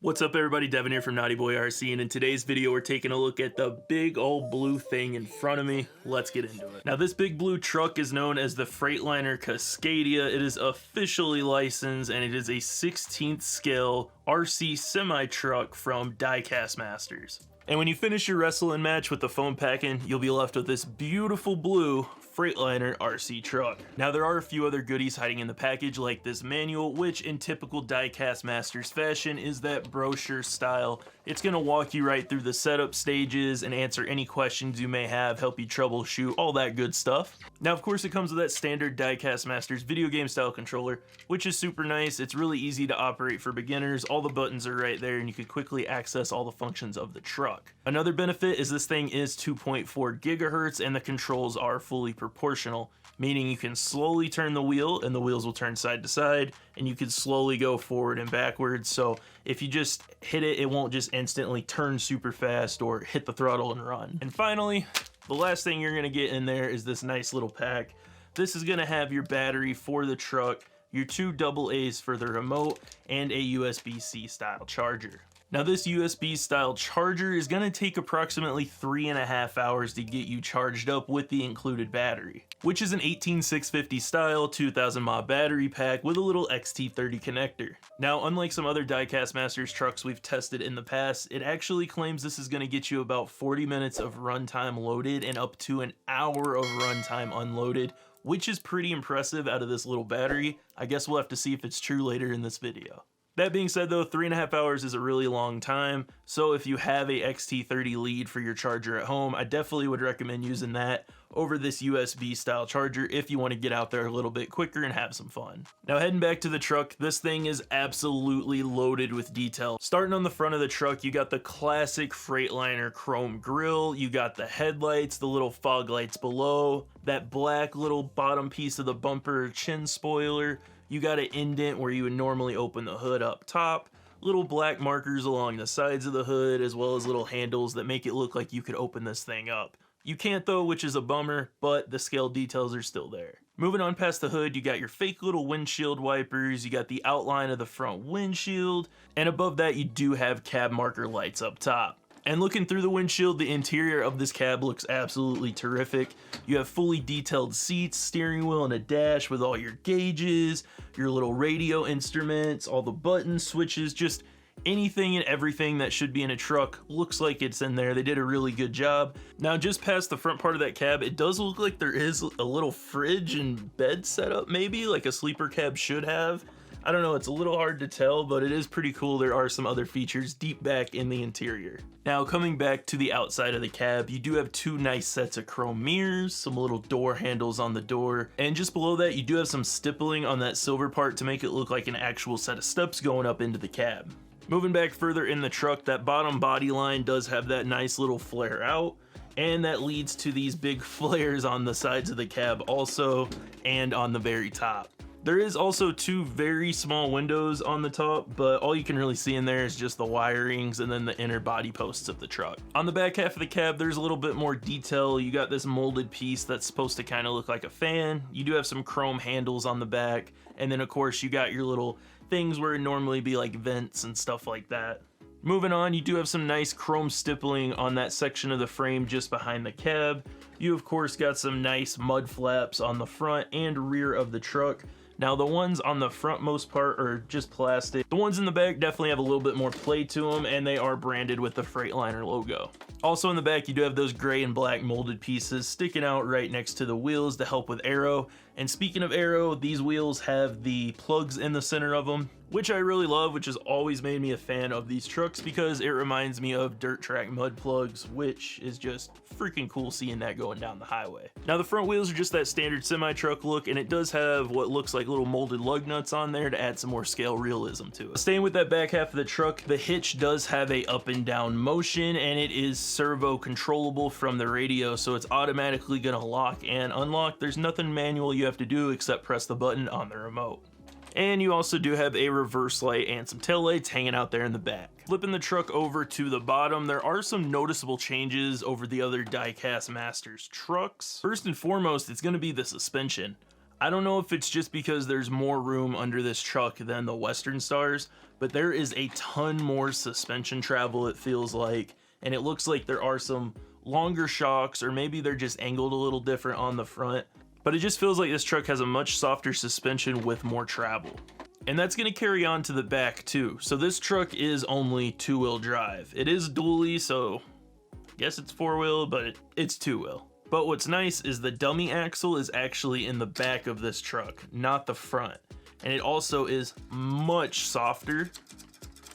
What's up everybody, Devin here from Naughty Boy RC, and in today's video we're taking a look at the big old blue thing in front of me. Let's get into it. Now this big blue truck is known as the Freightliner Cascadia. It is officially licensed and it is a 16th scale RC semi-truck from Diecast Masters. And when you finish your wrestling match with the foam packing, you'll be left with this beautiful blue Freightliner RC truck. Now there are a few other goodies hiding in the package, like this manual, which in typical Diecast Masters fashion is that brochure style. It's gonna walk you right through the setup stages and answer any questions you may have, help you troubleshoot, all that good stuff. Now of course it comes with that standard Diecast Masters video game style controller, which is super nice. It's really easy to operate for beginners. All the buttons are right there and you can quickly access all the functions of the truck. Another benefit is this thing is 2.4 gigahertz and the controls are fully proportional, meaning you can slowly turn the wheel and the wheels will turn side to side, and you can slowly go forward and backwards. So if you just hit it, it won't just instantly turn super fast or hit the throttle and run. And finally, the last thing you're gonna get in there is this nice little pack. This is gonna have your battery for the truck, your two AA's for the remote, and a USB-C style charger. Now this USB style charger is going to take approximately 3.5 hours to get you charged up with the included battery, which is an 18650 style 2000 mAh battery pack with a little XT30 connector. Now unlike some other Diecast Masters trucks we've tested in the past, it actually claims this is going to get you about 40 minutes of runtime loaded and up to an hour of runtime unloaded, which is pretty impressive out of this little battery. I guess we'll have to see if it's true later in this video. That being said though, 3.5 hours is a really long time, so if you have a XT30 lead for your charger at home, I definitely would recommend using that over this USB style charger if you want to get out there a little bit quicker and have some fun. Now heading back to the truck, this thing is absolutely loaded with detail. Starting on the front of the truck, you got the classic Freightliner chrome grille, you got the headlights, the little fog lights below, that black little bottom piece of the bumper chin spoiler. You got an indent where you would normally open the hood up top, little black markers along the sides of the hood, as well as little handles that make it look like you could open this thing up. You can't though, which is a bummer, but the scale details are still there. Moving on past the hood, you got your fake little windshield wipers, you got the outline of the front windshield, and above that you do have cab marker lights up top. And looking through the windshield, the interior of this cab looks absolutely terrific. You have fully detailed seats, steering wheel, and a dash with all your gauges, your little radio instruments, all the buttons, switches, just anything and everything that should be in a truck looks like it's in there. They did a really good job. Now just past the front part of that cab, it does look like there is a little fridge and bed setup, maybe like a sleeper cab should have. I don't know, it's a little hard to tell, but it is pretty cool. There are some other features deep back in the interior. Now coming back to the outside of the cab, you do have two nice sets of chrome mirrors, some little door handles on the door, and just below that you do have some stippling on that silver part to make it look like an actual set of steps going up into the cab. Moving back further in the truck, that bottom body line does have that nice little flare out, and that leads to these big flares on the sides of the cab also, and on the very top. There is also two very small windows on the top, but all you can really see in there is just the wirings and then the inner body posts of the truck. On the back half of the cab, there's a little bit more detail. You got this molded piece that's supposed to kind of look like a fan. You do have some chrome handles on the back, and then of course you got your little things where it normally be like vents and stuff like that. Moving on, you do have some nice chrome stippling on that section of the frame just behind the cab. You of course got some nice mud flaps on the front and rear of the truck. Now the ones on the frontmost part are just plastic. The ones in the back definitely have a little bit more play to them, and they are branded with the Freightliner logo. Also in the back you do have those gray and black molded pieces sticking out right next to the wheels to help with aero. And speaking of aero, these wheels have the plugs in the center of them, which I really love, which has always made me a fan of these trucks because it reminds me of dirt track mud plugs, which is just freaking cool seeing that going down the highway. Now the front wheels are just that standard semi-truck look, and it does have what looks like little molded lug nuts on there to add some more scale realism to it. Staying with that back half of the truck, the hitch does have a up and down motion, and it is servo controllable from the radio, so it's automatically gonna lock and unlock. There's nothing manual you have to do except press the button on the remote. And you also do have a reverse light and some tail lights hanging out there in the back. Flipping the truck over to the bottom, there are some noticeable changes over the other Diecast Masters trucks. First and foremost, it's going to be the suspension. I don't know if it's just because there's more room under this truck than the Western Stars, but there is a ton more suspension travel, it feels like, and it looks like there are some longer shocks, or maybe they're just angled a little different on the front, but it just feels like this truck has a much softer suspension with more travel. And that's going to carry on to the back too. So this truck is only two-wheel drive. It is dually, so I guess it's four-wheel, but it's two-wheel. But what's nice is the dummy axle is actually in the back of this truck, not the front. And it also is much softer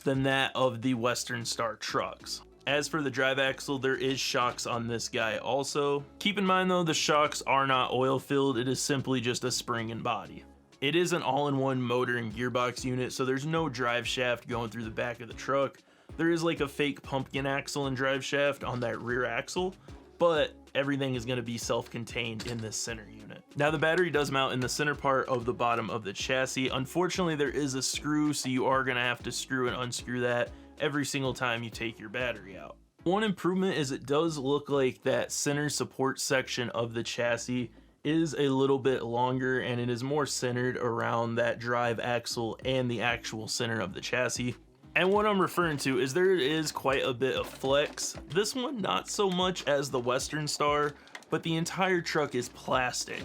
than that of the Western Star trucks. As for the drive axle, there is shocks on this guy also. Keep in mind though, the shocks are not oil filled, it is simply just a spring and body. It is an all-in-one motor and gearbox unit, so there's no drive shaft going through the back of the truck. There is like a fake pumpkin axle and drive shaft on that rear axle, but everything is going to be self-contained in this center unit. Now the battery does mount in the center part of the bottom of the chassis. Unfortunately, there is a screw, so you are going to have to screw and unscrew that every single time you take your battery out. One improvement is it does look like that center support section of the chassis is a little bit longer, and it is more centered around that drive axle and the actual center of the chassis. And what I'm referring to is there is quite a bit of flex. This one not so much as the Western Star, but the entire truck is plastic.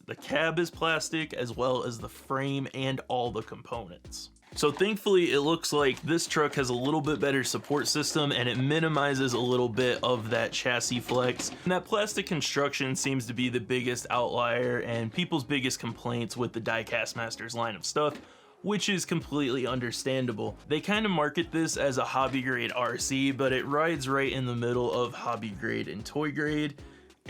The cab is plastic as well as the frame and all the components. So thankfully it looks like this truck has a little bit better support system, and it minimizes a little bit of that chassis flex. And that plastic construction seems to be the biggest outlier and people's biggest complaints with the Diecast Masters line of stuff, which is completely understandable. They kind of market this as a hobby grade RC, but it rides right in the middle of hobby grade and toy grade.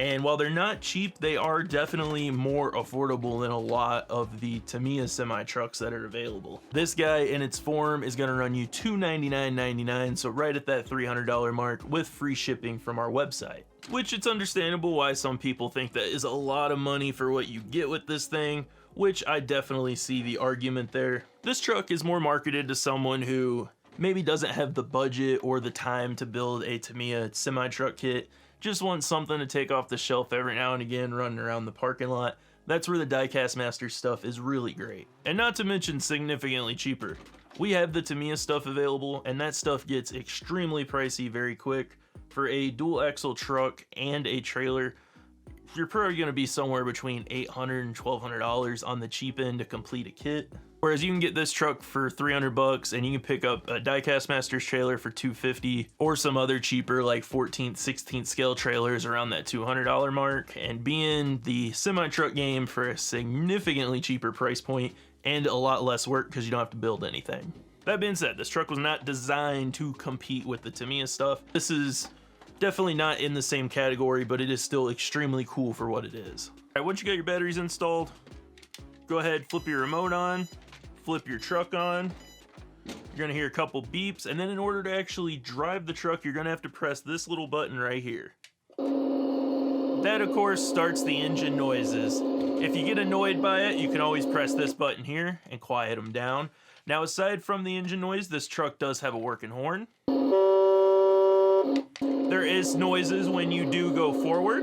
And while they're not cheap, they are definitely more affordable than a lot of the Tamiya semi trucks that are available. This guy in its form is gonna run you $299.99, so right at that $300 mark with free shipping from our website. Which it's understandable why some people think that is a lot of money for what you get with this thing, which I definitely see the argument there. This truck is more marketed to someone who maybe doesn't have the budget or the time to build a Tamiya semi-truck kit, just wants something to take off the shelf every now and again running around the parking lot. That's where the Diecast Masters stuff is really great. And not to mention significantly cheaper. We have the Tamiya stuff available, and that stuff gets extremely pricey very quick. For a dual axle truck and a trailer, you're probably going to be somewhere between $800 and $1,200 on the cheap end to complete a kit. Whereas you can get this truck for $300 and you can pick up a Diecast Masters trailer for $250, or some other cheaper like 14th, 16th scale trailers around that $200 mark, and be in the semi-truck game for a significantly cheaper price point and a lot less work because you don't have to build anything. That being said, this truck was not designed to compete with the Tamiya stuff. This is definitely not in the same category, but it is still extremely cool for what it is. All right, once you got your batteries installed, go ahead, flip your remote on, flip your truck on. You're gonna hear a couple beeps, and then in order to actually drive the truck, you're gonna have to press this little button right here. That, of course, starts the engine noises. If you get annoyed by it, you can always press this button here and quiet them down. Now, aside from the engine noise, this truck does have a working horn. There is noises when you do go forward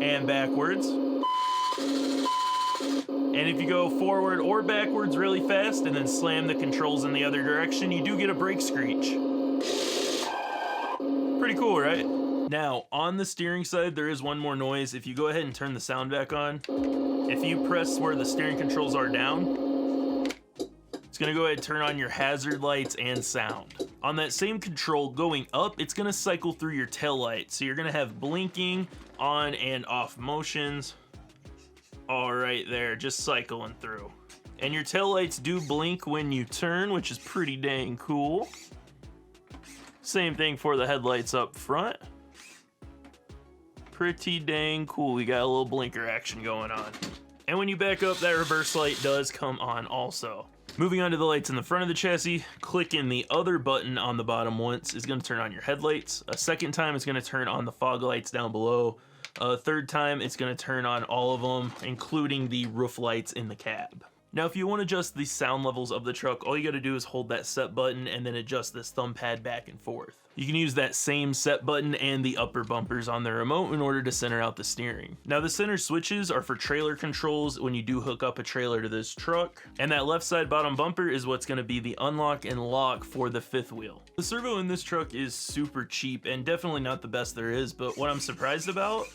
and backwards. And if you go forward or backwards really fast and then slam the controls in the other direction, you do get a brake screech. Pretty cool, right? Now, on the steering side, there is one more noise. If you go ahead and turn the sound back on, if you press where the steering controls are down, it's gonna go ahead and turn on your hazard lights and sound. On that same control going up, it's gonna cycle through your tail lights. So you're gonna have blinking, on and off motions. All right there, just cycling through. And your tail lights do blink when you turn, which is pretty dang cool. Same thing for the headlights up front. Pretty dang cool. We got a little blinker action going on. And when you back up, that reverse light does come on also. Moving on to the lights in the front of the chassis, clicking the other button on the bottom once is going to turn on your headlights. A second time, it's going to turn on the fog lights down below. A third time, it's going to turn on all of them, including the roof lights in the cab. Now, if you want to adjust the sound levels of the truck, all you got to do is hold that set button and then adjust this thumb pad back and forth. You can use that same set button and the upper bumpers on the remote in order to center out the steering. Now, the center switches are for trailer controls when you do hook up a trailer to this truck, and that left side bottom bumper is what's going to be the unlock and lock for the fifth wheel. The servo in this truck is super cheap and definitely not the best there is, but what I'm surprised about,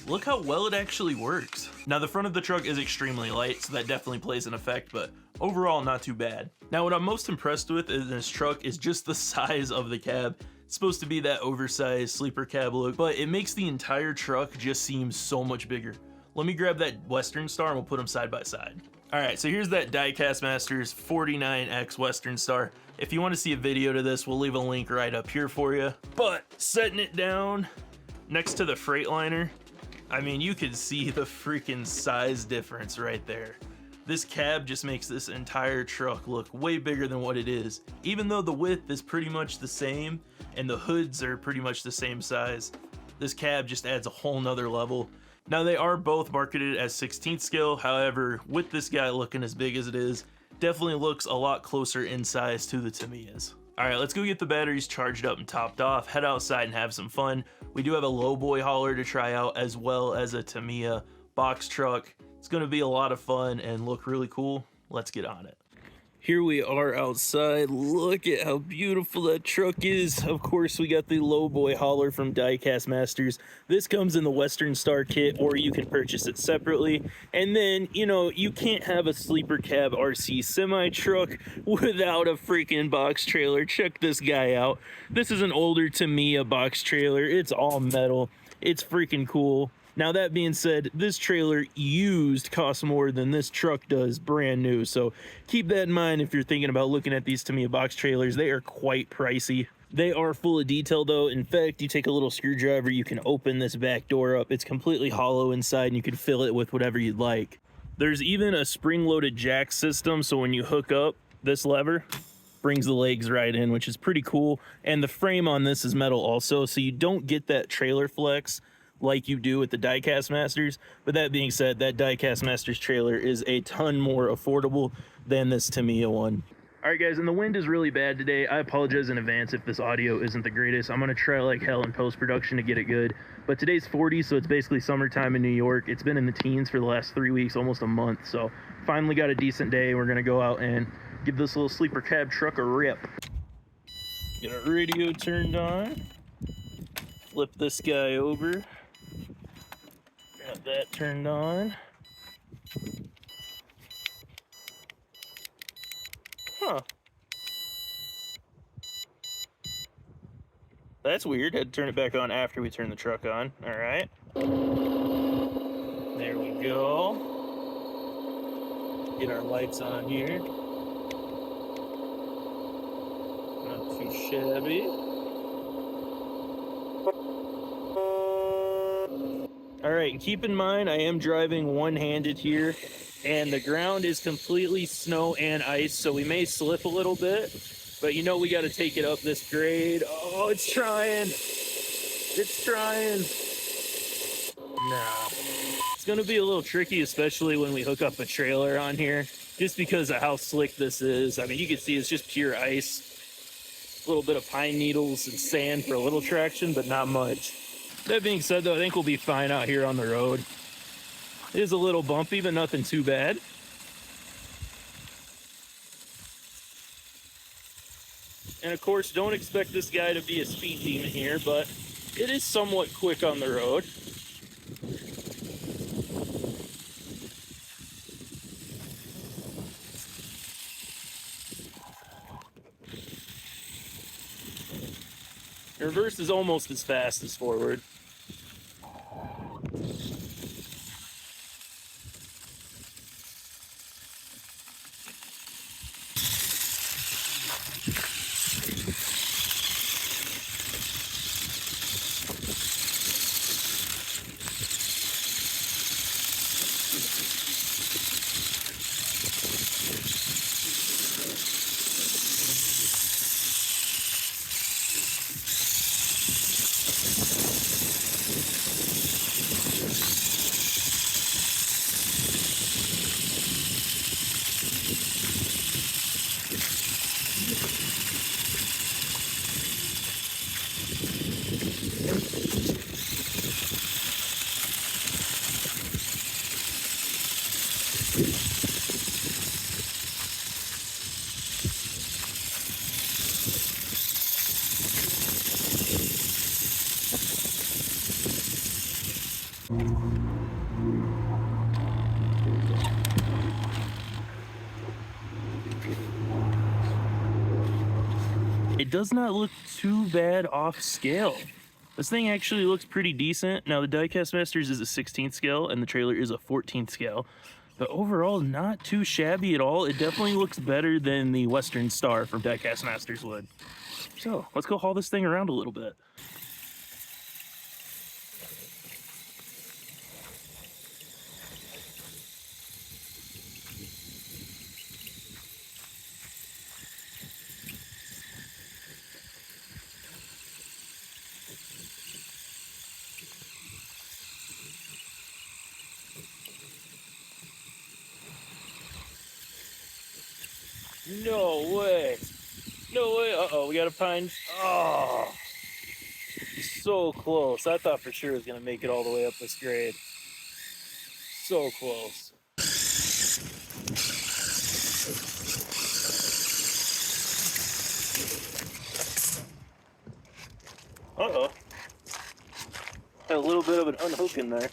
look how well it actually works. Now, the front of the truck is extremely light, so that definitely plays an effect, but overall not too bad. Now, what I'm most impressed with in this truck is just the size of the cab. It's supposed to be that oversized sleeper cab look, but it makes the entire truck just seem so much bigger. Let me grab that Western Star and we'll put them side by side. All right, so here's that Diecast Masters 49X Western Star. If you want to see a video to this, we'll leave a link right up here for you. But setting it down next to the Freightliner, I mean, you can see the freaking size difference right there. This cab just makes this entire truck look way bigger than what it is. Even though the width is pretty much the same and the hoods are pretty much the same size, this cab just adds a whole nother level. Now, they are both marketed as 16th scale. However, with this guy looking as big as it is, definitely looks a lot closer in size to the Tamiyas. All right, let's go get the batteries charged up and topped off, head outside and have some fun. We do have a lowboy hauler to try out as well as a Tamiya box truck. It's gonna be a lot of fun and look really cool. Let's get on it. Here we are outside. Look at how beautiful that truck is. Of course, we got the lowboy hauler from Diecast Masters. This comes in the Western Star kit, or you can purchase it separately. And then, you know, you can't have a sleeper cab RC semi truck without a freaking box trailer. Check this guy out. This is an older Tamiya box trailer. It's all metal. It's freaking cool. Now, that being said, this trailer used costs more than this truck does brand new, so keep that in mind if you're thinking about looking at these Tamiya box trailers. They are quite pricey. They are full of detail though. In fact, you take a little screwdriver, you can open this back door up. It's completely hollow inside and you can fill it with whatever you'd like. There's even a spring-loaded jack system, so when you hook up, this lever brings the legs right in, which is pretty cool. And the frame on this is metal also, so you don't get that trailer flex like you do with the Diecast Masters. But that being said, that Diecast Masters trailer is a ton more affordable than this Tamiya one. All right, guys, and the wind is really bad today. I apologize in advance if this audio isn't the greatest. I'm gonna try like hell in post-production to get it good. But today's 40, so it's basically summertime in New York. It's been in the teens for the last 3 weeks, almost a month. So finally got a decent day. We're gonna go out and give this little sleeper cab truck a rip. Get our radio turned on. Flip this guy over. Got that turned on. Huh. That's weird. Had to turn it back on after we turn the truck on. All right. There we go. Get our lights on here. Not too shabby. All right, and keep in mind, I am driving one-handed here, and the ground is completely snow and ice, so we may slip a little bit, but you know we got to take it up this grade. Oh, it's trying. It's trying. Nah. It's going to be a little tricky, especially when we hook up a trailer on here, just because of how slick this is. I mean, you can see it's just pure ice. A little bit of pine needles and sand for a little traction, but not much. That being said, though, I think we'll be fine out here on the road. It is a little bumpy, but nothing too bad. And of course, don't expect this guy to be a speed demon here, but it is somewhat quick on the road. Reverse is almost as fast as forward. It does not look too bad off scale. This thing actually looks pretty decent. Now the Diecast Masters is a 16th scale and the trailer is a 14th scale. But overall, not too shabby at all. It definitely looks better than the Western Star from Diecast Masters would. So let's go haul this thing around a little bit. No way. No way. Uh-oh, we gotta find... Oh, so close. I thought for sure it was gonna make it all the way up this grade. So close. Uh-oh. Had a little bit of an unhook in there.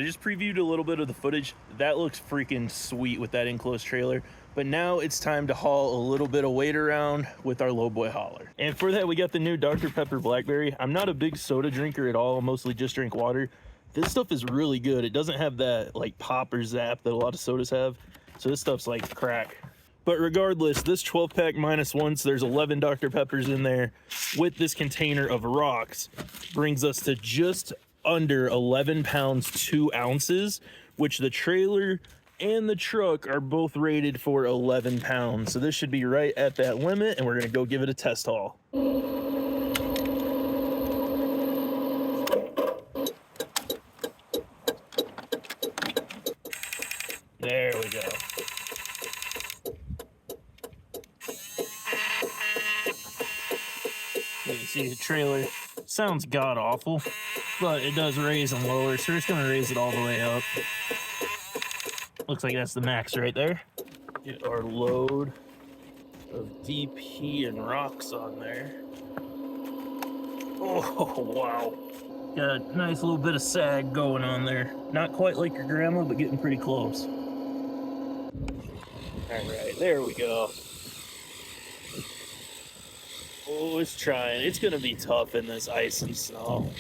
I just previewed a little bit of the footage. That looks freaking sweet with that enclosed trailer. But now it's time to haul a little bit of weight around with our lowboy hauler. And for that, we got the new Dr. Pepper Blackberry. I'm not a big soda drinker at all. I mostly just drink water. This stuff is really good. It doesn't have that like pop or zap that a lot of sodas have. So this stuff's like crack. But regardless, this 12-pack -1, so there's 11 Dr. Peppers in there, with this container of rocks, brings us to just under 11 pounds 2 ounces, which the trailer and the truck are both rated for 11 pounds. So this should be right at that limit, and we're gonna go give it a test haul. There we go. You can see the trailer sounds god awful, but it does raise and lower, so we're just gonna raise it all the way up. Looks like that's the max right there. Get our load of DP and rocks on there. Oh, wow. Got a nice little bit of sag going on there. Not quite like your grandma, but getting pretty close. All right, there we go. Oh, it's trying. It's gonna be tough in this ice and snow.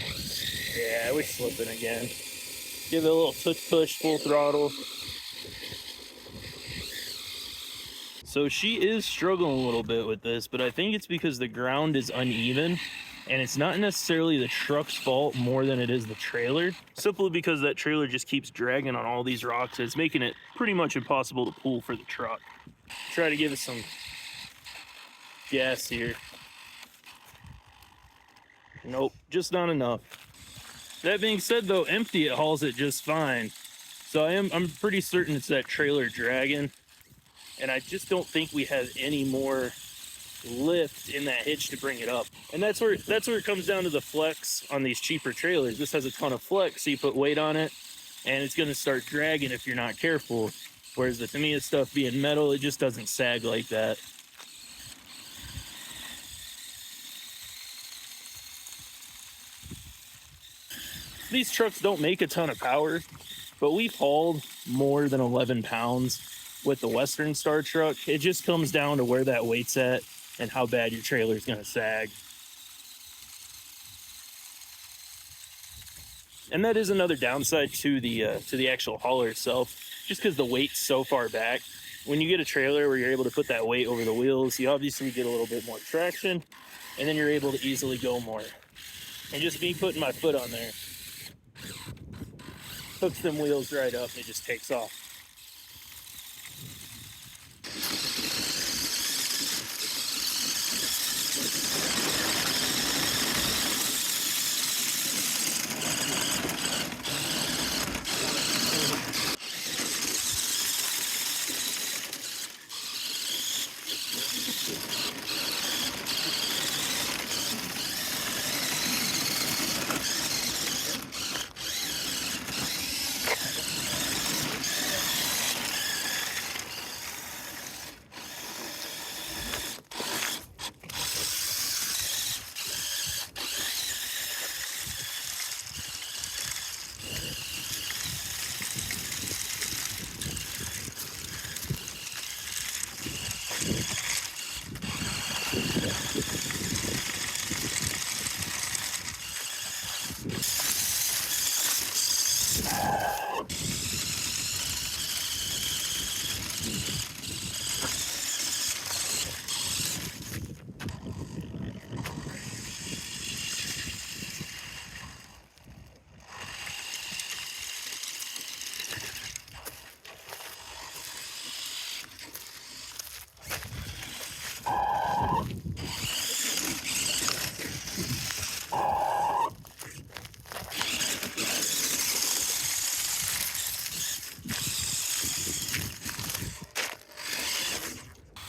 Yeah, we're slipping again. Give it a little push, full throttle. So she is struggling a little bit with this, but I think it's because the ground is uneven, and it's not necessarily the truck's fault more than it is the trailer. Simply because that trailer just keeps dragging on all these rocks. It's making it pretty much impossible to pull for the truck. Try to give it some gas here. Nope, just not enough. That being said though, empty it hauls it just fine. So I'm pretty certain it's that trailer dragging, and I just don't think we have any more lift in that hitch to bring it up. And that's where it comes down to the flex on these cheaper trailers. This has a ton of flex, so you put weight on it and it's gonna start dragging if you're not careful. Whereas the Tamiya stuff being metal, it just doesn't sag like that. These trucks don't make a ton of power, but we've hauled more than 11 pounds with the Western Star truck. It just comes down to where that weight's at and how bad your trailer is gonna sag. And that is another downside to the actual hauler itself, just because the weight's so far back. When you get a trailer where you're able to put that weight over the wheels, you obviously get a little bit more traction, and then you're able to easily go more. And just me putting my foot on there hooks them wheels right up and it just takes off.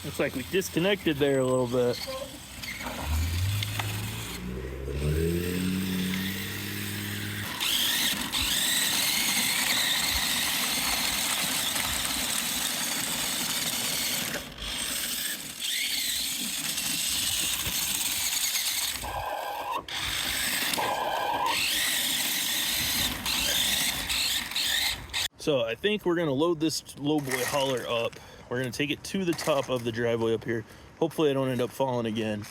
Looks like we disconnected there a little bit. So I think we're gonna load this lowboy hauler up. We're gonna take it to the top of the driveway up here. Hopefully I don't end up falling again.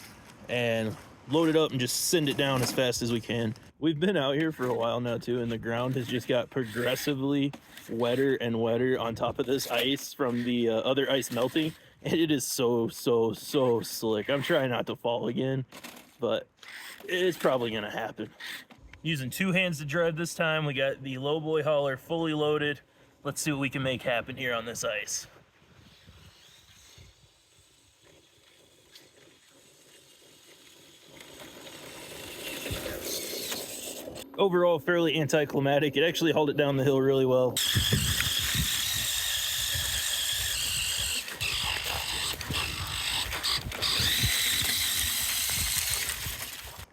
And load it up and just send it down as fast as we can. We've been out here for a while now too, and the ground has just got progressively wetter and wetter on top of this ice from the other ice melting. And it is so slick. I'm trying not to fall again, but it's probably gonna happen. Using 2 hands to drive this time. We got the lowboy hauler fully loaded. Let's see what we can make happen here on this ice. Overall, fairly anticlimactic. It actually hauled it down the hill really well.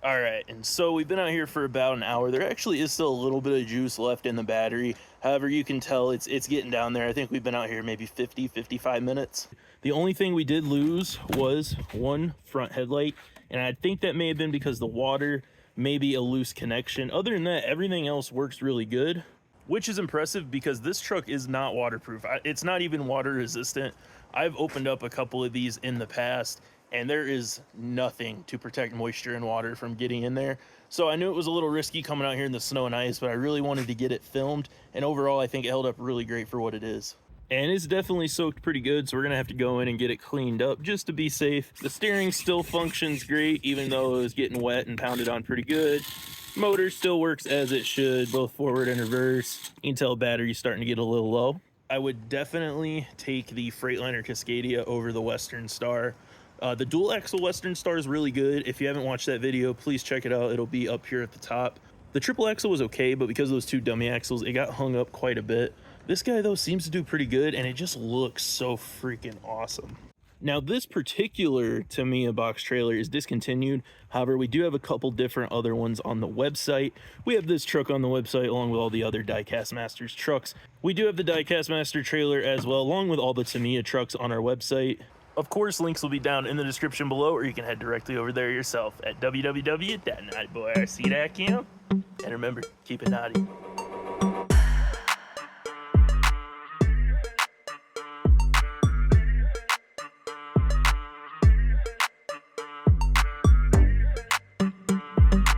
All right, and so we've been out here for about an hour. There actually is still a little bit of juice left in the battery. However, you can tell it's getting down there. I think we've been out here maybe 55 minutes. The only thing we did lose was one front headlight, and I think that may have been because the water, maybe a loose connection. Other than that, everything else works really good, which is impressive because this truck is not waterproof. It's not even water resistant. I've opened up a couple of these in the past, and there is nothing to protect moisture and water from getting in there. So I knew it was a little risky coming out here in the snow and ice, but I really wanted to get it filmed, and overall I think it held up really great for what it is. And it's definitely soaked pretty good, so we're gonna have to go in and get it cleaned up just to be safe. The steering still functions great, even though it was getting wet and pounded on pretty good. Motor still works as it should, both forward and reverse. You can tell battery's starting to get a little low. I would definitely take the Freightliner Cascadia over the Western Star. The dual axle Western Star is really good. If you haven't watched that video, please check it out. It'll be up here at the top. The triple axle was okay, but because of those 2 dummy axles, it got hung up quite a bit. This guy though seems to do pretty good, and it just looks so freaking awesome. Now this particular Tamiya box trailer is discontinued. However, we do have a couple different other ones on the website. We have this truck on the website along with all the other Diecast Masters trucks. We do have the Diecast Master trailer as well, along with all the Tamiya trucks on our website. Of course, links will be down in the description below, or you can head directly over there yourself at www.naughtyboyrc.com. And remember, keep it naughty.